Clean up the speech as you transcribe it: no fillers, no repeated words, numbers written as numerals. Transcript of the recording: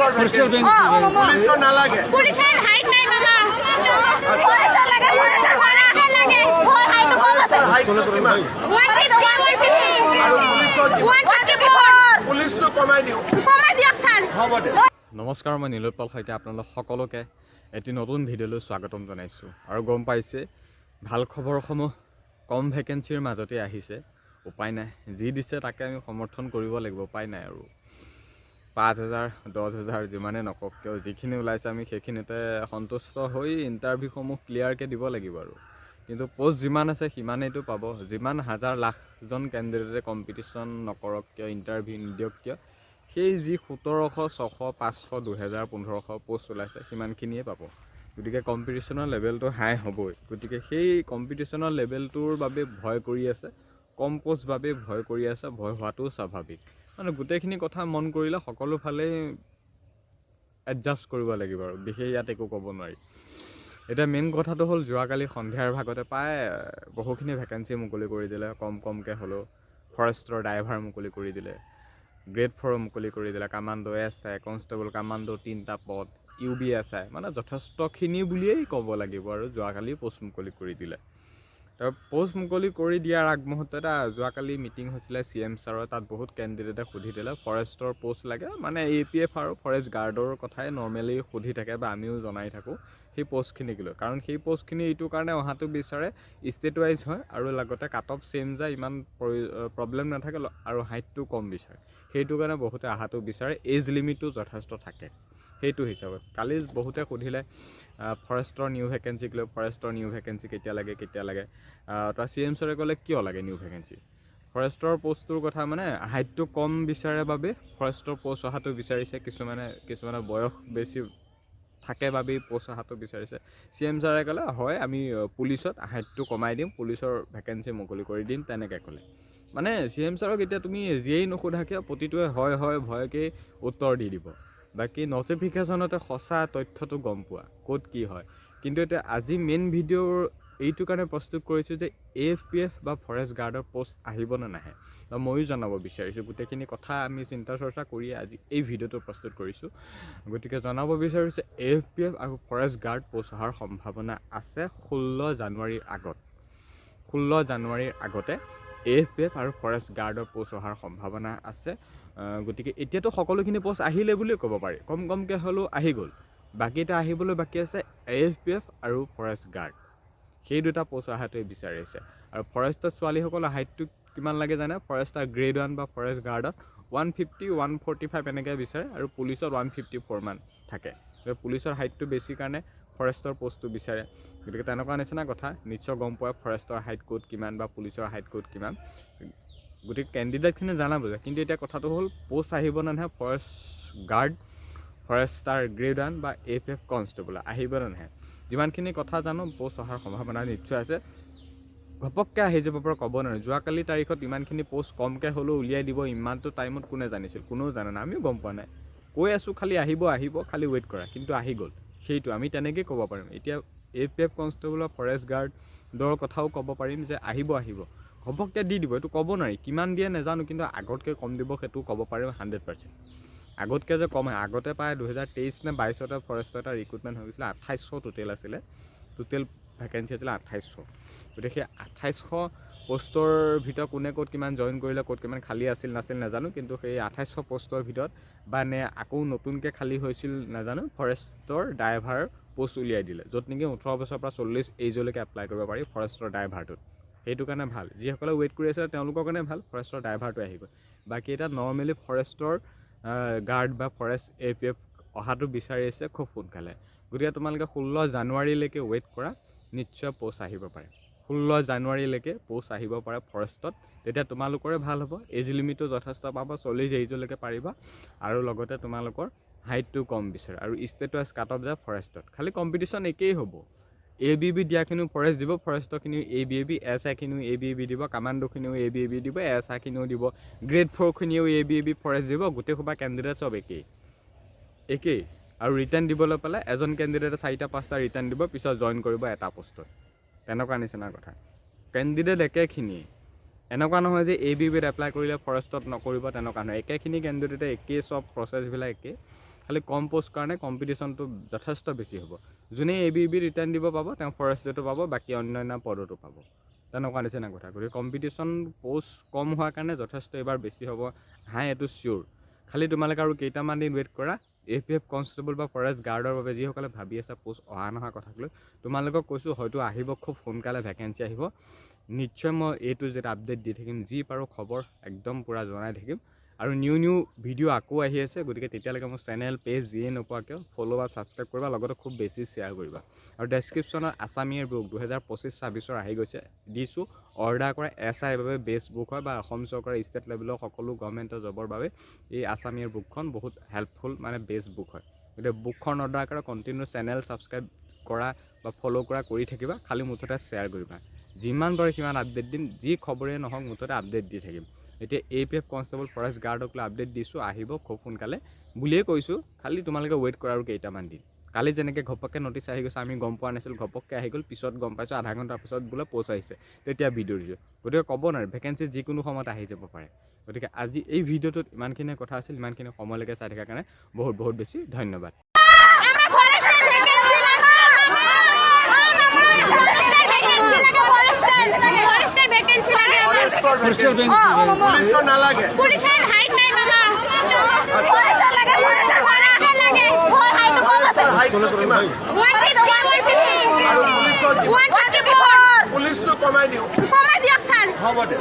পুলিশৰ নালাগে পুলিশৰ হাইট নাই মামা ফৰেষ্টৰ লাগে ফৰেষ্টৰ লাগে হাইট কিমান 150 পুলিচটো কমাই দিয়ক স্যাৰ হ'ব দে নমস্কাৰ মই নীলোৎপল শইকীয়া আপোনালোক সকলোকে এটি নতুন ভিডিঅ'লৈ স্বাগতম জনাইছোঁ আৰু গম পাইছে ভাল খবৰসমূহ কম ভেকেঞ্চিৰ মাজতে আহিছে উপায় নাই যি দিছে তাকে আমি সমৰ্থন কৰিব লাগিব উপায় নাই আৰু 5000 10000 যিমানে নকক কিয় যিখিনি ওলাইছে আমি সেইখিনিতে সন্তুষ্ট হৈ ইণ্টাৰভিউসমূহ ক্লিয়াৰকৈ দিব লাগিব আৰু কিন্তু পোষ্ট যিমান আছে সিমানেইটো পাব যিমান হাজাৰ লাখজন কেণ্ডিডেটে কম্পিটিশ্যন নকৰক কিয় ইণ্টাৰভিউ নিদিয়ক কিয় সেই যি 1700 600 500 2000 1500 পোষ্ট ওলাইছে সিমানখিনিয়ে পাব গতিকে কম্পিটিশ্যনৰ লেভেলটো হাই হ'বই গতিকে সেই কম্পিটিশ্যনৰ লেভেলটোৰ বাবে ভয় কৰি আছে কম পোষ্ট বাবে ভয় কৰি আছে ভয় হোৱাটো স্বাভাৱিক মানে গোটেইখিনি কথা মন কৰিলে সকলো ফালে এডজাষ্ট কৰিব লাগিব আৰু বিশেষ ইয়াত একো ক'ব নোৱাৰি এটা মেইন কথাটো হ'ল যোৱাকালি সন্ধিয়াৰ ভাগতে প্ৰায় বহুখিনি ভেকেঞ্চি মুকলি কৰি দিলে কমকৈ হ'লেও ফৰেষ্টৰ ড্ৰাইভাৰ মুকলি কৰি দিলে গ্ৰেড 4 মুকলি কৰি দিলে কামাণ্ডো SI কনষ্টেবল কামাণ্ডো 3টা পদ UBSI মানে যথেষ্টখিনি বুলিয়েই ক'ব লাগিব আৰু যোৱাকালি পোষ্ট মুকলি কৰি দিলে তাৰ পোষ্ট মুকলি কৰি দিয়াৰ আগমুহূৰ্তত যোৱাকালি মিটিং হৈছিলে CM ছাৰৰ তাত বহুত কেণ্ডিডেটে সুধি দিলে ফৰেষ্টৰ পোষ্ট লাগে মানে APF আৰু ফৰেষ্ট গাৰ্ডৰ কথাই নৰ্মেলি সুধি থাকে বা আমিও জনাই থাকোঁ সেই পোষ্টখিনিক লৈ কাৰণ সেই পোষ্টখিনি এইটো কাৰণে অহাটো বিচাৰে ষ্টেট ৱাইজ হয় আৰু লগতে কাট অফ চেম যায় ইমান প্ৰব্লেম নাথাকে আৰু হাইটটো কম বিচাৰে সেইটো কাৰণে বহুতে অহাটো বিচাৰে এজ লিমিটটো যথেষ্ট থাকে সেইটো হিচাপত কালি বহুতে সুধিলে ফৰেষ্টৰ নিউ ভেকেঞ্চিক লৈ ফৰেষ্টৰ নিউ ভেকেঞ্চি কেতিয়া লাগে তাৰ CM ছাৰে ক'লে কিয় লাগে নিউ ভেকেঞ্চি ফৰেষ্টৰ পোষ্টটোৰ কথা মানে হাইটটো কম বিচাৰে বাবে ফৰেষ্টৰ পোষ্ট অহাটো বিচাৰিছে কিছুমানে বয়স বেছি থাকে বাবেই পোষ্ট অহাটো বিচাৰিছে CM ছাৰে ক'লে হয় আমি পুলিচত হাইটটো কমাই দিম পুলিচৰ ভেকেঞ্চি মুকলি কৰি দিম তেনেকৈ ক'লে মানে CM ছাৰক এতিয়া তুমি যিয়েই নুসুধা কিয় প্ৰতিটোৱে হয় ভয়কেই উত্তৰ দি দিব বাকী নটিফিকেশ্যনতে সঁচা তথ্যটো গম পোৱা ক'ত কি হয় কিন্তু এতিয়া আজি মেইন ভিডিঅ'ৰ এইটো কাৰণে প্ৰস্তুত কৰিছোঁ যে AFPF বা ফৰেষ্ট গাৰ্ডৰ পোষ্ট আহিব নে নাহে বা ময়ো জনাব বিচাৰিছোঁ গোটেইখিনি কথা আমি চিন্তা চৰ্চা কৰি আজি এই ভিডিঅ'টো প্ৰস্তুত কৰিছোঁ গতিকে জনাব বিচাৰিছোঁ AFPF আৰু ফৰেষ্ট গাৰ্ড পোষ্ট অহাৰ সম্ভাৱনা আছে 16 জানুৱাৰীৰ আগতে AFPF আৰু ফৰেষ্ট গাৰ্ডৰ পোষ্ট অহাৰ সম্ভাৱনা আছে গতিকে এতিয়াতো সকলোখিনি পোষ্ট আহিলে বুলিও ক'ব পাৰি কমকৈ হ'লেও আহি গ'ল বাকীটা আহিবলৈ বাকী আছে AFPF আৰু ফৰেষ্ট গাৰ্ড সেই দুটা পোষ্ট অহাটোৱে বিচাৰিছে আৰু ফৰেষ্টত ছোৱালীসকলৰ হাইটটো কিমান লাগে জানে ফৰেষ্টাৰ গ্ৰেড 1 বা ফৰেষ্ট গাৰ্ডত 150 145 এনেকৈ বিচাৰে আৰু পুলিচত 154 মান থাকে পুলিচৰ হাইটটো বেছি কাৰণে ফৰেষ্টৰ পোষ্টটো বিচাৰে গতিকে তেনেকুৱা নিচিনা কথা নিশ্চয় গম পোৱা ফৰেষ্টৰ হাইট ক'ত কিমান বা পুলিচৰ হাইট ক'ত কিমান গতিকে কেণ্ডিডেটখিনি জানাব যে কিন্তু এতিয়া কথাটো হ'ল পোষ্ট আহিব নে নাহে ফৰেষ্ট গাৰ্ড ফৰেষ্টাৰ গ্ৰেড 1 বা AFF কনষ্টেবল আহিব নে নাহে যিমানখিনি কথা জানো পোষ্ট অহাৰ সম্ভাৱনা নিশ্চয় আছে ঘপককৈ আহি যাব পৰা ক'ব নোৱাৰে যোৱাকালি তাৰিখত ইমানখিনি পোষ্ট কমকৈ হ'লেও উলিয়াই দিব ইমানটো টাইমত কোনে জানিছিল কোনেও জানে না আমিও গম পোৱা নাই কৈ আছোঁ খালি আহিব খালি ৱেইট কৰা কিন্তু আহি গ'ল সেইটো আমি তেনেকৈয়ে ক'ব পাৰিম এতিয়া AFF কনষ্টেবলৰ ফৰেষ্ট গাৰ্ডৰ কথাও ক'ব পাৰিম যে আহিব ঘপককৈ দি দিব এইটো ক'ব নোৱাৰি কিমান দিয়ে নাজানো কিন্তু আগতকৈ কম দিব সেইটো ক'ব পাৰিম 100% আগতকৈ যে কম হয় আগতে প্ৰায় 2023 নে 22তে ফৰেষ্টৰ এটা ৰিক্ৰুটমেণ্ট হৈ গৈছিলে 2800 টোটেল আছিলে টোটেল ভেকেঞ্চি আছিলে 2800 গতিকে সেই 2800 পোষ্টৰ ভিতৰত কোনে ক'ত কিমান জইন কৰিলে ক'ত কিমান খালী আছিল নাছিল নাজানো কিন্তু সেই 2800 পোষ্টৰ ভিতৰত বা নে আকৌ নতুনকৈ খালী হৈছিল নাজানো ফৰেষ্টৰ ড্ৰাইভাৰ পোষ্ট উলিয়াই দিলে য'ত নেকি 18 বছৰৰ পৰা 40 এইজলৈকে এপ্লাই কৰিব পাৰি ফৰেষ্টৰ ড্ৰাইভাৰটোত সেইটো কাৰণে ভাল যিসকলে ৱেইট কৰি আছে তেওঁলোকৰ কাৰণে ভাল ফৰেষ্টৰ ড্ৰাইভাৰটো আহিব বাকী এটা নৰ্মেলি ফৰেষ্টৰ গাৰ্ড বা ফৰেষ্ট AFF অহাটো বিচাৰি আছে খুব সোনকালে গতিকে তোমালোকে 16 জানুৱাৰীলৈকে ৱেইট কৰা নিশ্চয় পোষ্ট আহিব পাৰে 16 জানুৱাৰীলৈকে পোষ্ট আহিব পাৰে ফৰেষ্টত তেতিয়া তোমালোকৰে ভাল হ'ব এজ লিমিটটো যথেষ্ট পাবা 40 এইজলৈকে পাৰিবা আৰু লগতে তোমালোকৰ হাইটটো কম বিচাৰে আৰু ষ্টেট ৱাইজ কাট অফ যায় ফৰেষ্টত খালি কম্পিটিশ্যন একেই হ'ব ABAB দিয়াখিনিও ফৰেষ্ট দিব ফৰেষ্টৰখিনিও ABAB SI খিনিও ABAB দিব কামাণ্ডোখিনিও ABAB দিব SI খিনিও দিব গ্ৰেড 4 খিনিও ABAB ফৰেষ্ট দিব গোটেই সোপা কেণ্ডিডেট চব একেই আৰু ৰিটাৰ্ণ দিবলৈ পালে এজন কেণ্ডিডেটে 4টা 5টা ৰিটাৰ্ণ দিব পিছত জইন কৰিব এটা পোষ্টত তেনেকুৱা নিচিনা কথা কেণ্ডিডেট একেখিনিয়ে এনেকুৱা নহয় যে ABABত এপ্লাই কৰিলে ফৰেষ্টত নকৰিব তেনেকুৱা নহয় একেখিনি কেণ্ডিডেটে একেই চব প্ৰচেছবিলাক একেই খালি কম পোষ্ট কাৰণে কম্পিটিশ্যনটো যথেষ্ট বেছি হ'ব যোনে ABB ৰিটাৰ্ণ দিব পাব তেওঁ ফৰেষ্টটো পাব বাকী অন্যান্য পদটো পাব তেনেকুৱা নিচিনা কথা গতিকে কম্পিটিশ্যন পোষ্ট কম হোৱাৰ কাৰণে যথেষ্ট এবাৰ বেছি হ'ব হাই এইটো চিয়'ৰ খালি তোমালোকে আৰু কেইটামান দিন ৱেইট কৰা APF কনষ্টেবল বা ফৰেষ্ট গাৰ্ডৰ বাবে যিসকলে ভাবি আছে পোষ্ট অহা নহয় কথাক লৈ তোমালোকক কৈছোঁ হয়তো আহিব খুব সোনকালে ভেকেঞ্চি আহিব নিশ্চয় মই এইটো যেটা আপডেট দি থাকিম যি পাৰোঁ খবৰ একদম পূৰা জনাই থাকিম আৰু নিউ ভিডিঅ' আকৌ আহি আছে গতিকে তেতিয়ালৈকে মোৰ চেনেল পেজ যিয়ে নোপোৱা কিয় ফ'ল' বা ছাবস্ক্ৰাইব কৰিবা লগতে খুব বেছি শ্বেয়াৰ কৰিবা আৰু ডেছক্ৰিপশ্যনত আছামীৰ বুক 2025-26 আহি গৈছে দিছোঁ অৰ্ডাৰ কৰা SI বাবে বেষ্ট বুক হয় বা অসম চৰকাৰৰ ষ্টেট লেভেলৰ সকলো গভৰ্ণমেণ্টৰ জবৰ বাবে এই আছামীৰ বুকখন বহুত হেল্পফুল মানে বেষ্ট বুক হয় গতিকে বুকখন অৰ্ডাৰ কৰা কণ্টিনিউ চেনেল ছাবস্ক্ৰাইব কৰা বা ফ'ল' কৰা কৰি থাকিবা খালি মুঠতে শ্বেয়াৰ কৰিবা যিমান পাৰে সিমান আপডেট দিম যি খবৰেই নহওক মুঠতে আপডেট দি থাকিম এতিয়া APF কনষ্টেবল ফৰেষ্ট গাৰ্ডক লৈ আপডেট দিছোঁ আহিব খুব সোনকালে বুলিয়ে কৈছোঁ খালি তোমালোকে ৱেইট কৰা আৰু কেইটামান দিন কালি যেনেকৈ ঘপককৈ নটিচ আহি গৈছে আমি গম পোৱা নাছিলোঁ ঘপককৈ আহি গ'ল পিছত গম পাইছোঁ আধা ঘণ্টাৰ পিছত বোলে পোষ্ট আহিছে তেতিয়া ভিডিঅ' দিছোঁ গতিকে ক'ব নোৱাৰে ভেকেঞ্চি যিকোনো সময়ত আহি যাব পাৰে গতিকে আজি এই ভিডিঅ'টোত ইমানখিনি কথা আছিল ইমানখিনি সময়লৈকে চাই থকাৰ কাৰণে বহুত বেছি ধন্যবাদ পুলিচৰ নালাগে পুলিচৰ হাইট নাই মামা ফৰেষ্টৰ লাগে ফৰেষ্টৰ ফৰেষ্টৰ লাগে হাইটটো কিমান 150 আৰু পুলিচৰ 154 পুলিচটো কমাই দিওঁ কমাই দিয়ক স্যাৰ হ'ব দে